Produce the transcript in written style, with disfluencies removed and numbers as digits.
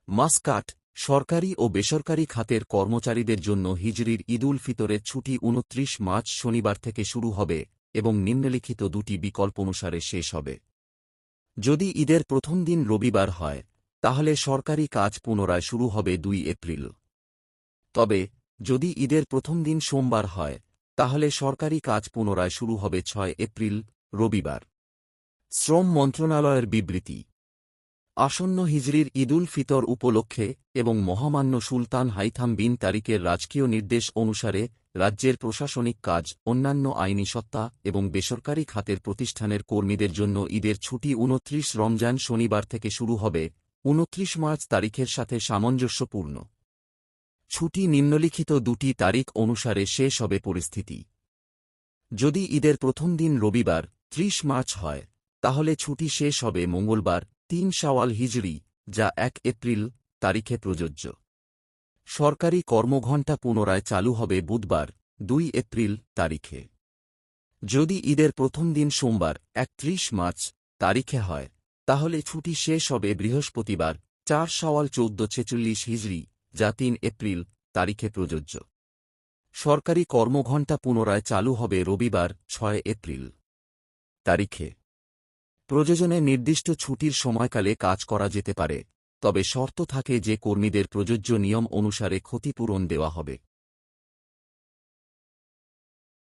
Muscat, সরকারি ও বেসরকারি খাতের কর্মচারীদের জন্য হিজরির ঈদুল ফিতরের ছুটি ২৯ মার্চ শনিবার থেকে শুরু হবে এবং নিম্নলিখিত দুটি বিকল্প অনুসারে শেষ হবে। যদি ঈদের প্রথম দিন রবিবার হয়, তাহলে সরকারি কাজ পুনরায় শুরু হবে ২ এপ্রিল। তবে যদি ঈদের প্রথম দিন সোমবার হয়, তাহলে সরকারি কাজ পুনরায় শুরু হবে ৬ এপ্রিল, রবিবার। শ্রম মন্ত্রণালয়ের বিবৃতি। আসন্ন হিজরির ঈদুল ফিতর উপলক্ষে এবং মহামান্য সুলতান হাইথাম বিন তারিকের রাজকীয় নির্দেশ অনুসারে রাজ্যের প্রশাসনিক কাজ, অন্যান্য আইনি সত্তা এবং বেসরকারি খাতের প্রতিষ্ঠানের কর্মীদের জন্য ঈদের ছুটি ২৯ রমজান শনিবার থেকে শুরু হবে ২৯ মার্চ তারিখের সাথে সামঞ্জস্যপূর্ণ। ছুটি নিম্নলিখিত দুটি তারিখ অনুসারে শেষ হবে। পরিস্থিতি: যদি ঈদের প্রথম দিন রবিবার ৩০ মার্চ হয়, তাহলে ছুটি শেষ হবে মঙ্গলবার ৩ শাওয়াল হিজরি, যা ১ এপ্রিল তারিখে প্রযোজ্য। সরকারি কর্মঘণ্টা পুনরায় চালু হবে বুধবার ২ এপ্রিল তারিখে। যদি ঈদের প্রথম দিন সোমবার ৩১ মার্চ তারিখে হয়, তাহলে ছুটি শেষ হবে বৃহস্পতিবার ৪ শাওয়াল ১৪46 হিজরি, যা ৩ এপ্রিল তারিখে প্রযোজ্য। সরকারি কর্মঘণ্টা পুনরায় চালু হবে রবিবার ৬ এপ্রিল তারিখে। প্রয়োজনে নির্দিষ্ট ছুটির সময়কালে কাজ করা যেতে পারে, তবে শর্ত থাকে যে কর্মীদের প্রযোজ্য নিয়ম অনুসারে ক্ষতিপূরণ দেওয়া হবে।